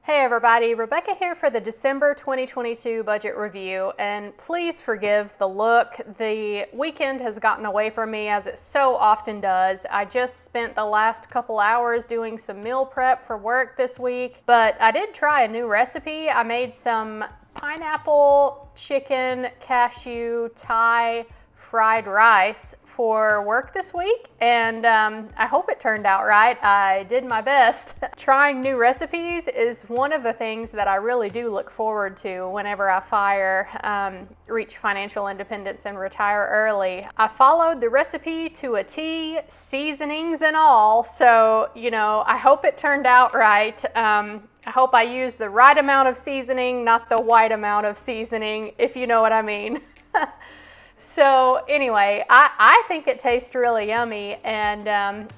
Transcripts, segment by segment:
Hey everybody, Rebecca here for the December 2022 budget review, and please forgive the look. The weekend has gotten away from me as it so often does. I just spent the last couple hours doing some meal prep for work this week, but I did try a new recipe. I made some pineapple, chicken, cashew, Thai fried rice for work this week, and I hope it turned out right. I did my best. Trying new recipes is one of the things that I really do look forward to whenever I reach financial independence and retire early. I followed the recipe to a T, seasonings and all, so I hope it turned out right. I hope I used the right amount of seasoning, not the white amount of seasoning, if you know what I mean. So anyway, I think it tastes really yummy, and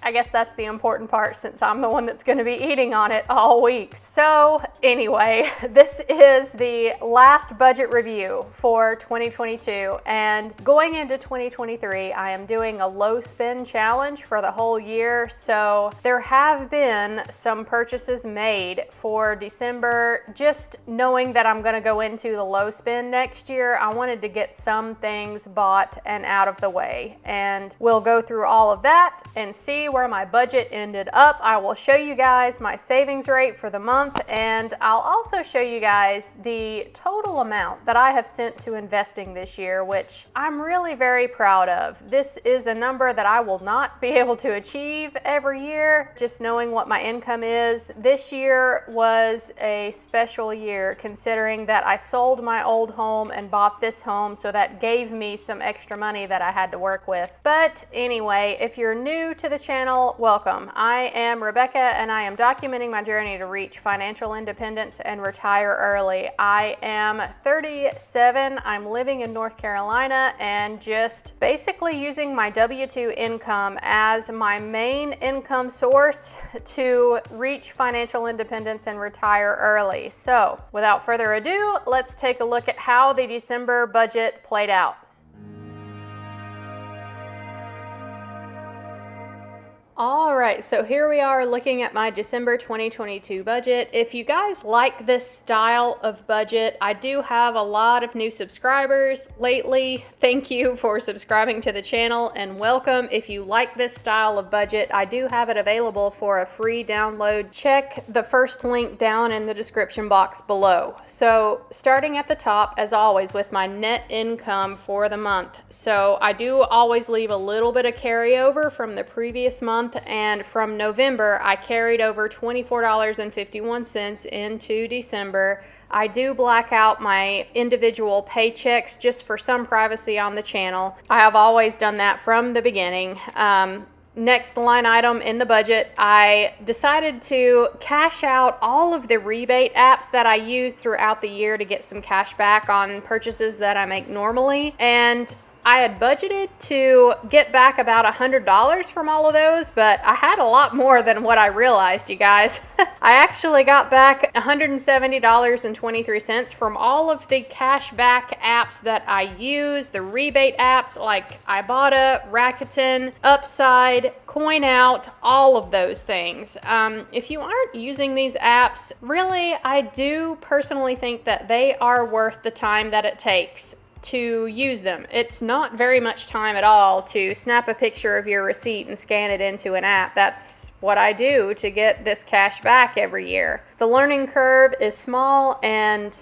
I guess that's the important part since I'm the one that's going to be eating on it all week. So anyway, this is the last budget review for 2022, and going into 2023, I am doing a low spend challenge for the whole year. So there have been some purchases made for December. Just knowing that I'm going to go into the low spend next year, I wanted to get some things bought and out of the way, and we'll go through all of that and see where my budget ended up. I will show you guys my savings rate for the month, and I'll also show you guys the total amount that I have sent to investing this year, which I'm really very proud of. This is a number that I will not be able to achieve every year, just knowing what my income is. This year was a special year considering that I sold my old home and bought this home, so that gave me some extra money that I had to work with. But anyway, if you're new to the channel, welcome. I am Rebecca, and I am documenting my journey to reach financial independence and retire early. I am 37. I'm living in North Carolina and just basically using my W-2 income as my main income source to reach financial independence and retire early. So without further ado, let's take a look at how the December budget played out. All right, so here we are looking at my December 2022 budget. If you guys like this style of budget, I do have a lot of new subscribers lately. Thank you for subscribing to the channel and welcome. If you like this style of budget, I do have it available for a free download. Check the first link down in the description box below. So starting at the top, as always, with my net income for the month. So I do always leave a little bit of carryover from the previous month, and from November I carried over $24.51 into December. I do black out my individual paychecks just for some privacy on the channel. I have always done that from the beginning. Next line item in the budget, I decided to cash out all of the rebate apps that I use throughout the year to get some cash back on purchases that I make normally, and I had budgeted to get back about $100 from all of those, but I had a lot more than what I realized, you guys. I actually got back $170.23 from all of the cash back apps that I use, the rebate apps like Ibotta, Rakuten, Upside, Coin Out, all of those things. If you aren't using these apps, really, I do personally think that they are worth the time that it takes to use them. It's not very much time at all to snap a picture of your receipt and scan it into an app. That's what I do to get this cash back every year. The learning curve is small, and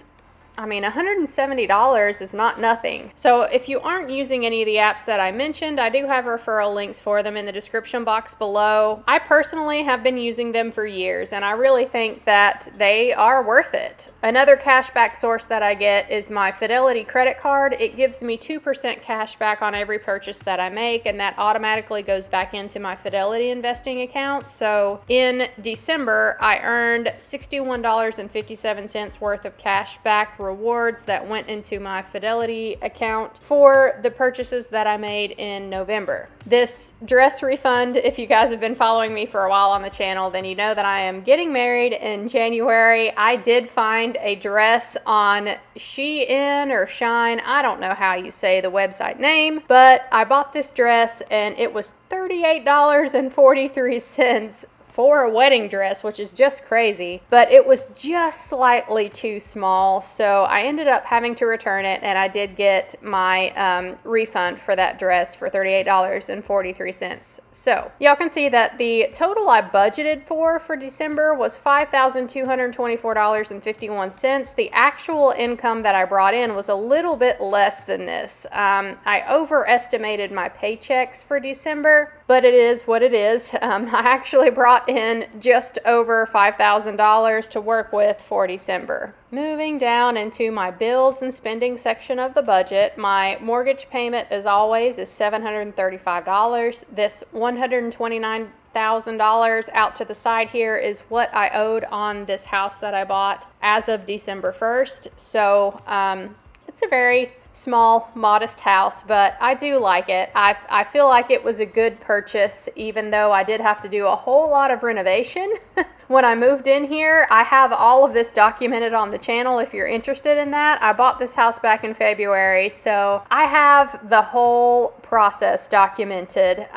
I mean, $170 is not nothing. So if you aren't using any of the apps that I mentioned, I do have referral links for them in the description box below. I personally have been using them for years, and I really think that they are worth it. Another cashback source that I get is my Fidelity credit card. It gives me 2% cash back on every purchase that I make, and that automatically goes back into my Fidelity investing account. So in December, I earned $61.57 worth of cash back rewards that went into my Fidelity account for the purchases that I made in November. This dress refund, if you guys have been following me for a while on the channel, then you know that I am getting married in January. I did find a dress on Shein or Shine. I don't know how you say the website name, but I bought this dress and it was $38.43 for a wedding dress, which is just crazy, but it was just slightly too small, so I ended up having to return it, and I did get my refund for that dress for $38.43. So y'all can see that the total I budgeted for December was $5,224.51. The actual income that I brought in was a little bit less than this. I overestimated my paychecks for December, but it is what it is. I actually brought in just over $5,000 to work with for December. Moving down into my bills and spending section of the budget, my mortgage payment, as always, is $735. This $129,000 out to the side here is what I owed on this house that I bought as of December 1st. So it's a very small, modest house, but I do like it. I feel like it was a good purchase, even though I did have to do a whole lot of renovation. When I moved in here, I have all of this documented on the channel if you're interested in that. I bought this house back in February, so I have the whole process documented,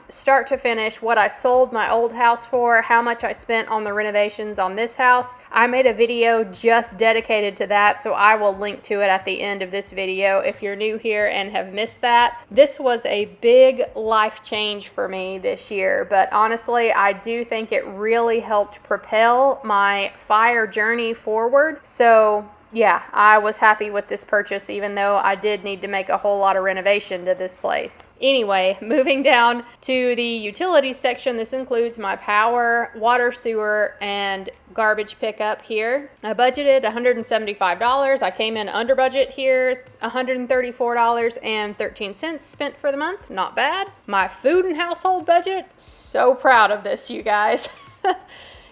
start to finish, what I sold my old house for, how much I spent on the renovations on this house. I made a video just dedicated to that, so I will link to it at the end of this video if you're new here and have missed that. This was a big life change for me this year, but honestly, I do think it really helped propel my fire journey forward. So yeah, I was happy with this purchase, even though I did need to make a whole lot of renovation to this place. Anyway, moving down to the utilities section, this includes my power, water, sewer, and garbage pickup here. I budgeted $175. I came in under budget here, $134.13 spent for the month. Not bad. My food and household budget, so proud of this, you guys.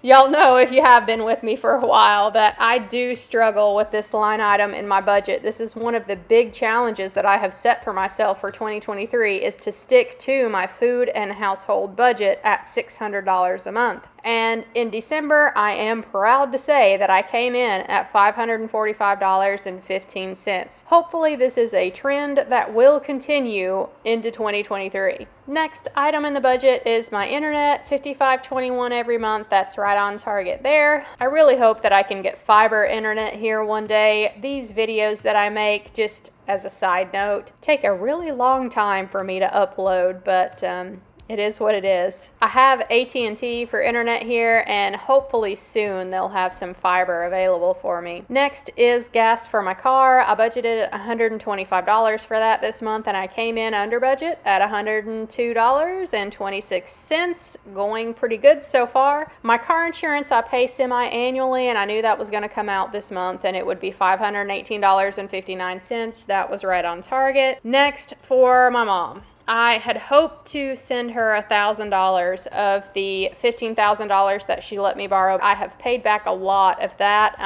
Y'all know, if you have been with me for a while, that I do struggle with this line item in my budget. This is one of the big challenges that I have set for myself for 2023, is to stick to my food and household budget at $600 a month. And in December, I am proud to say that I came in at $545.15. Hopefully this is a trend that will continue into 2023. Next item in the budget is my internet, $55.21 every month. That's right on target there. I really hope that I can get fiber internet here one day. These videos that I make, just as a side note, take a really long time for me to upload, but it is what it is. I have AT&T for internet here, and hopefully soon they'll have some fiber available for me. Next is gas for my car. I budgeted $125 for that this month, and I came in under budget at $102.26. Going pretty good so far. My car insurance I pay semi-annually, and I knew that was going to come out this month, and it would be $518.59. That was right on target. Next, for my mom. I had hoped to send her $1,000 of the $15,000 that she let me borrow. I have paid back a lot of that.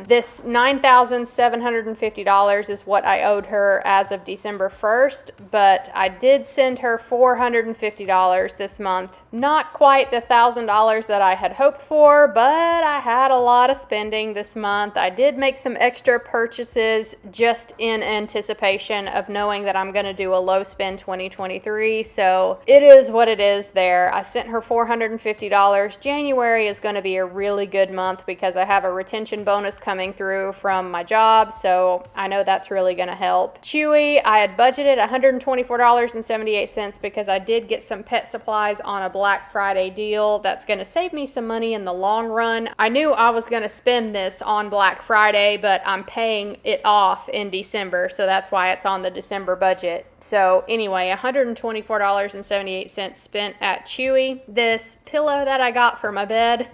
This $9,750 is what I owed her as of December 1st, but I did send her $450 this month. Not quite the $1,000 that I had hoped for, but I had a lot of spending this month. I did make some extra purchases just in anticipation of knowing that I'm going to do a low spend 2023. So it is what it is there. I sent her $450. January is going to be a really good month because I have a retention bonus coming through from my job, so I know that's really going to help. Chewy, I had budgeted $124.78 because I did get some pet supplies on a Black Friday deal. That's going to save me some money in the long run. I knew I was going to spend this on Black Friday, but I'm paying it off in December, so that's why it's on the December budget. So anyway, $124.78 spent at Chewy. This pillow that I got for my bed,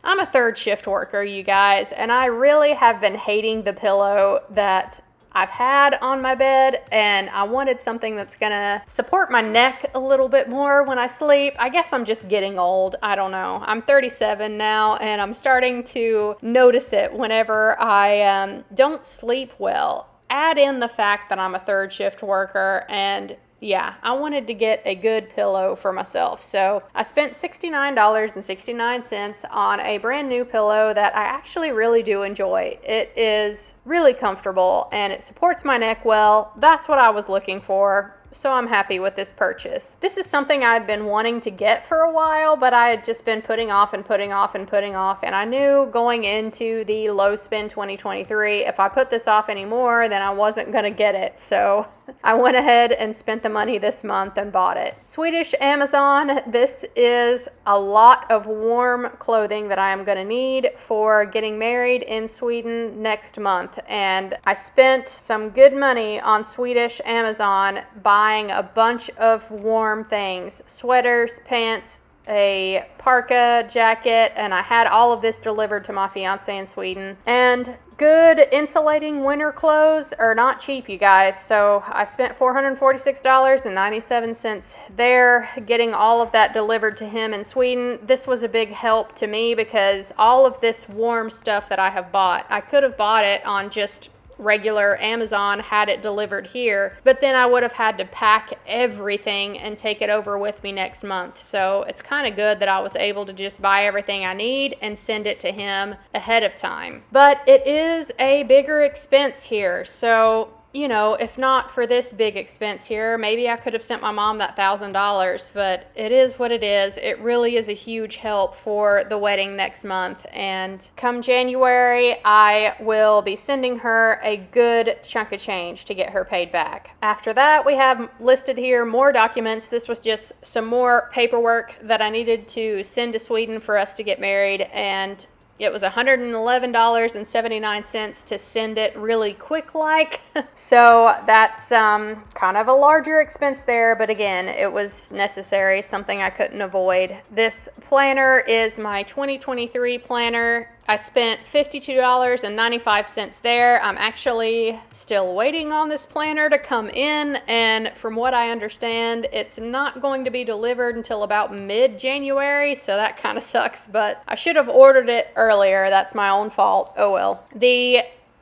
I'm a third shift worker, you guys, and I really have been hating the pillow that I've had on my bed, and I wanted something that's gonna support my neck a little bit more when I sleep. I guess I'm just getting old. I don't know. I'm 37 now, and I'm starting to notice it whenever I don't sleep well. Add in the fact that I'm a third shift worker, and yeah, I wanted to get a good pillow for myself. So I spent $69.69 on a brand new pillow that I actually really do enjoy. It is really comfortable and it supports my neck well. That's what I was looking for. So I'm happy with this purchase. This is something I'd been wanting to get for a while, but I had just been putting off and putting off and putting off. And I knew going into the low spend 2023, if I put this off anymore, then I wasn't going to get it. So I went ahead and spent the money this month and bought it. Swedish Amazon. This is a lot of warm clothing that I am going to need for getting married in Sweden next month. And I spent some good money on Swedish Amazon buying a bunch of warm things, sweaters, pants, a parka jacket, and I had all of this delivered to my fiance in Sweden. And good insulating winter clothes are not cheap, you guys. So I spent $446.97 there getting all of that delivered to him in Sweden. This was a big help to me because all of this warm stuff that I have bought, I could have bought it on just regular Amazon, had it delivered here, but then I would have had to pack everything and take it over with me next month. So it's kind of good that I was able to just buy everything I need and send it to him ahead of time. But it is a bigger expense here. So, you know, if not for this big expense here, maybe I could have sent my mom that $1,000, but it is what it is. It really is a huge help for the wedding next month. And come January, I will be sending her a good chunk of change to get her paid back. After that, we have listed here more documents. This was just some more paperwork that I needed to send to Sweden for us to get married, and it was $111.79 to send it really quick like. So that's kind of a larger expense there, but again, it was necessary, something I couldn't avoid. This planner is my 2023 planner. I spent $52.95 there. I'm actually still waiting on this planner to come in, and from what I understand, it's not going to be delivered until about mid-January, so that kind of sucks, but I should have ordered it earlier. That's my own fault. Oh well. The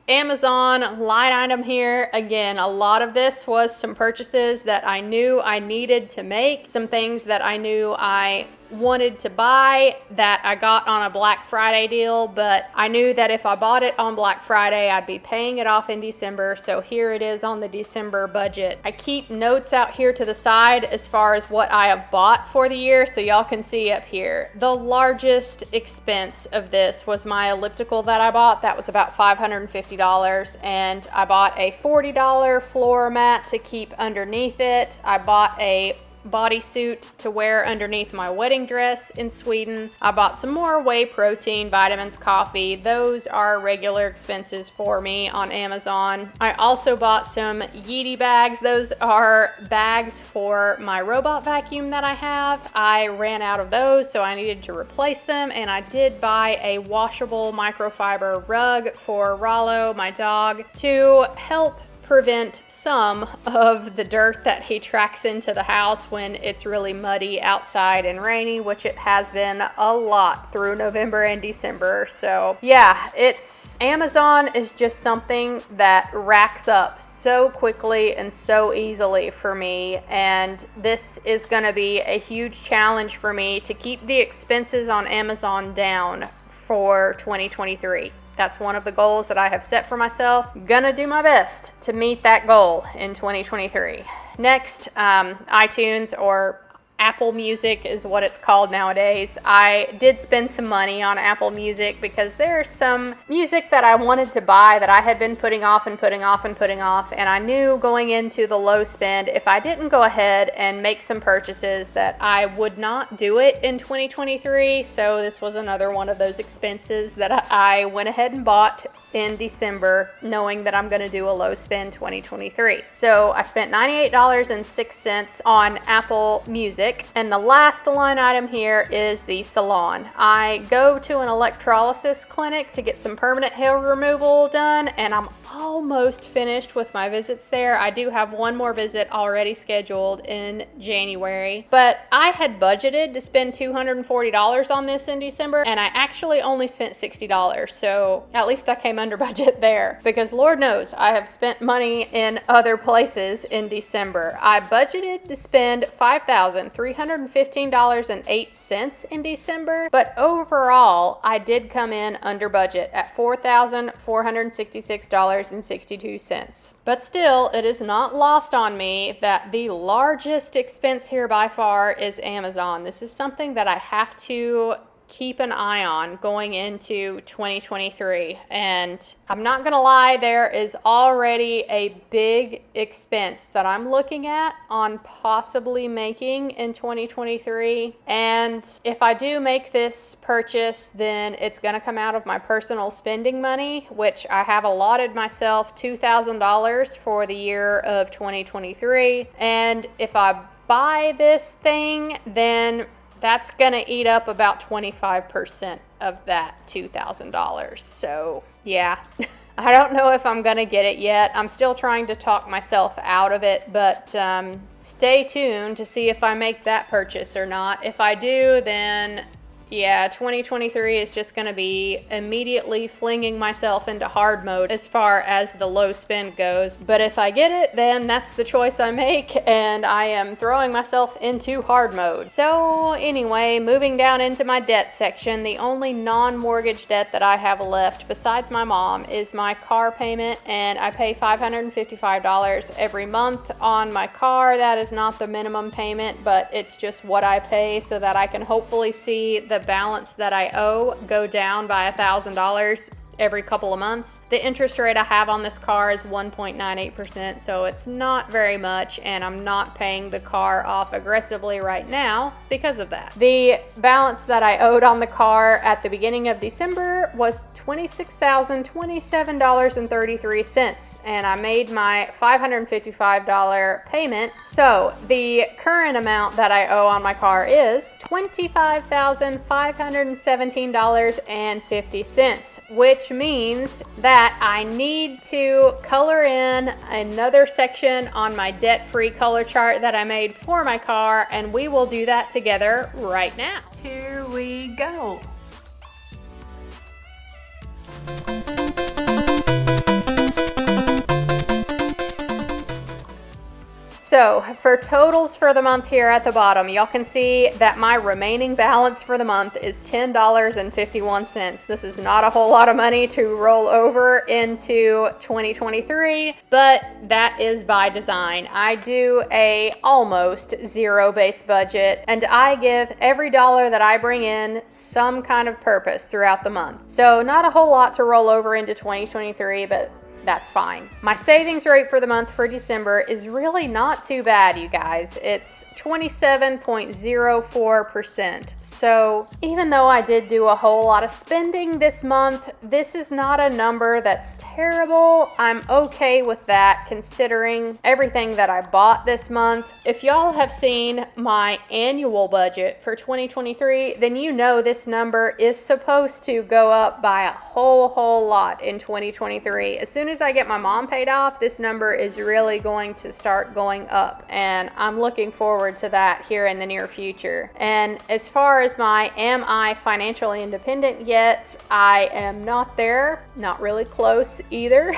Amazon line item here, again, a lot of this was some purchases that I knew I needed to make, some things that I knew I wanted to buy that I got on a Black Friday deal, but I knew that if I bought it on Black Friday, I'd be paying it off in December. So here it is on the December budget. I keep notes out here to the side as far as what I have bought for the year, so y'all can see up here. The largest expense of this was my elliptical that I bought. That was about $550, and I bought a $40 floor mat to keep underneath it. I bought a bodysuit to wear underneath my wedding dress in Sweden. I bought some more whey protein, vitamins, coffee. Those are regular expenses for me on Amazon. I also bought some Yeezy bags. Those are bags for my robot vacuum that I have. I ran out of those, so I needed to replace them, and I did buy a washable microfiber rug for Rollo, my dog, to help prevent some of the dirt that he tracks into the house when it's really muddy outside and rainy, which it has been a lot through November and December. So yeah, Amazon is just something that racks up so quickly and so easily for me, and this is going to be a huge challenge for me to keep the expenses on Amazon down for 2023. That's one of the goals that I have set for myself. Gonna do my best to meet that goal in 2023. Next, iTunes, or Apple Music is what it's called nowadays. I did spend some money on Apple Music because there's some music that I wanted to buy that I had been putting off and putting off and putting off, and I knew going into the low spend, if I didn't go ahead and make some purchases, that I would not do it in 2023. So this was another one of those expenses that I went ahead and bought in December, knowing that I'm going to do a low spend 2023. So I spent $98.06 on Apple Music. And the last line item here is the salon. I go to an electrolysis clinic to get some permanent hair removal done, and I'm almost finished with my visits there. I do have one more visit already scheduled in January, but I had budgeted to spend $240 on this in December, and I actually only spent $60. So at least I came under budget there, because Lord knows I have spent money in other places in December. I budgeted to spend $5,315.08 in December, but overall I did come in under budget at $4,466.80. $2,022.62. But still, it is not lost on me that the largest expense here by far is Amazon. This is something that I have to keep an eye on going into 2023. And I'm not gonna lie, there is already a big expense that I'm looking at on possibly making in 2023. And if I do make this purchase, then it's gonna come out of my personal spending money, which I have allotted myself $2,000 for the year of 2023. And if I buy this thing, then that's gonna eat up about 25% of that $2,000. So yeah, I don't know if I'm gonna get it yet. I'm still trying to talk myself out of it, but stay tuned to see if I make that purchase or not. If I do, then yeah, 2023 is just going to be immediately flinging myself into hard mode as far as the low spend goes. But if I get it, then that's the choice I make, and I am throwing myself into hard mode. So anyway, moving down into my debt section, the only non-mortgage debt that I have left besides my mom is my car payment, and I pay $555 every month on my car. That is not the minimum payment, but it's just what I pay so that I can hopefully see the balance that I owe go down by $1,000 every couple of months. The interest rate I have on this car is 1.98%, so it's not very much, and I'm not paying the car off aggressively right now because of that. The balance that I owed on the car at the beginning of December was $26,027.33, and I made my $555 payment. So the current amount that I owe on my car is $25,517.50, which means that I need to color in another section on my debt-free color chart that I made for my car, and we will do that together right now. Here we go. So for totals for the month here at the bottom, y'all can see that my remaining balance for the month is $10.51. This is not a whole lot of money to roll over into 2023, but that is by design. I do a almost zero-based budget, and I give every dollar that I bring in some kind of purpose throughout the month. So not a whole lot to roll over into 2023, but that's fine. My savings rate for the month for December is really not too bad, you guys. It's 27.04%. So even though I did do a whole lot of spending this month, this is not a number that's terrible. I'm okay with that considering everything that I bought this month. If y'all have seen my annual budget for 2023, then you know this number is supposed to go up by a whole lot in 2023. As soon as I get my mom paid off, this number is really going to start going up, and I'm looking forward to that here in the near future. And as far as my am I financially independent yet, I am not there, not really close either.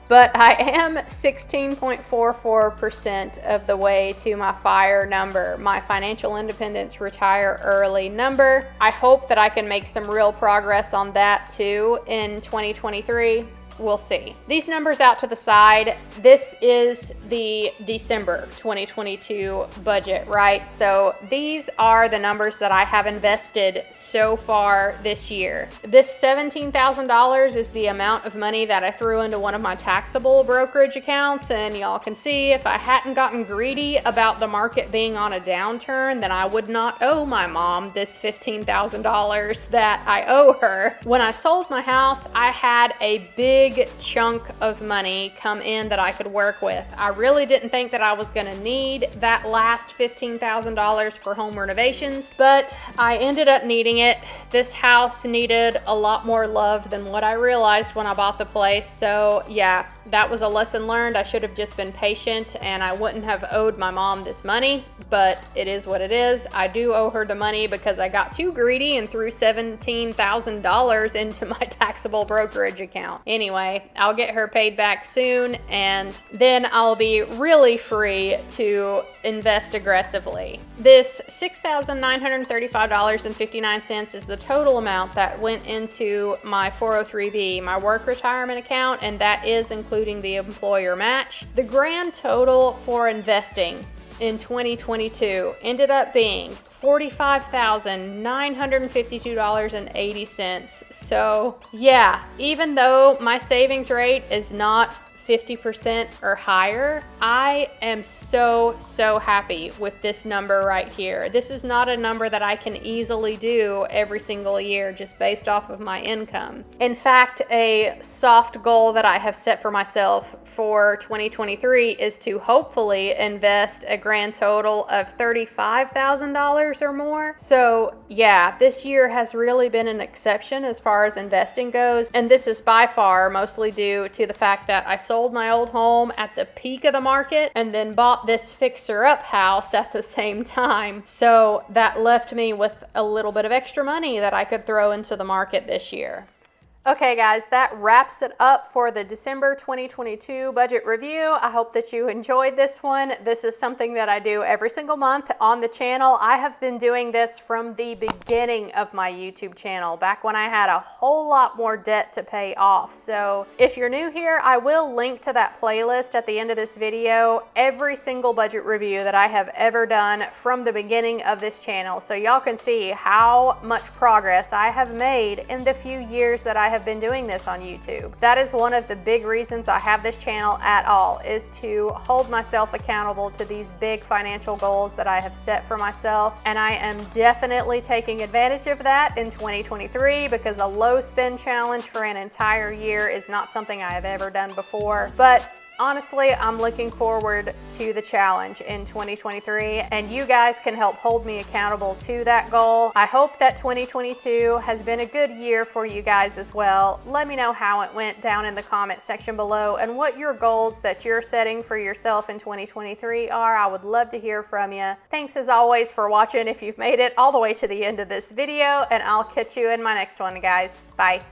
But I am 16.44% of the way to my FIRE number, my financial independence retire early number. I hope that I can make some real progress on that too in 2023. We'll see. These numbers out to the side, this is the December 2022 budget, right? So these are the numbers that I have invested so far this year. This $17,000 is the amount of money that I threw into one of my taxable brokerage accounts, and y'all can see if I hadn't gotten greedy about the market being on a downturn, then I would not owe my mom this $15,000 that I owe her. When I sold my house, I had a big chunk of money come in that I could work with. I really didn't think that I was going to need that last $15,000 for home renovations, but I ended up needing it. This house needed a lot more love than what I realized when I bought the place. So yeah, that was a lesson learned. I should have just been patient and I wouldn't have owed my mom this money, but it is what it is. I do owe her the money because I got too greedy and threw $17,000 into my taxable brokerage account. Anyway, anyway. I'll get her paid back soon, and then I'll be really free to invest aggressively. This $6,935.59 is the total amount that went into my 403B, my work retirement account, and that is including the employer match. The grand total for investing in 2022 ended up being $45,952.80. So yeah, even though my savings rate is not 50% or higher, I am so happy with this number right here. This is not a number that I can easily do every single year just based off of my income. In fact, a soft goal that I have set for myself for 2023 is to hopefully invest a grand total of $35,000 or more. So yeah, this year has really been an exception as far as investing goes, and this is by far mostly due to the fact that I sold my old home at the peak of the market and then bought this fixer-up house at the same time. So that left me with a little bit of extra money that I could throw into the market this year. Okay guys, that wraps it up for the December 2022 budget review. I hope that you enjoyed this one. This is something that I do every single month on the channel. I have been doing this from the beginning of my YouTube channel, back when I had a whole lot more debt to pay off. So if you're new here, I will link to that playlist at the end of this video, every single budget review that I have ever done from the beginning of this channel. So y'all can see how much progress I have made in the few years that I have been doing this on YouTube. That is one of the big reasons I have this channel at all, is to hold myself accountable to these big financial goals that I have set for myself. And I am definitely taking advantage of that in 2023, because a low spend challenge for an entire year is not something I have ever done before. But honestly, I'm looking forward to the challenge in 2023, and you guys can help hold me accountable to that goal. I hope that 2022 has been a good year for you guys as well. Let me know how it went down in the comment section below, and what your goals that you're setting for yourself in 2023 are. I would love to hear from you. Thanks as always for watching if you've made it all the way to the end of this video, and I'll catch you in my next one, guys. Bye.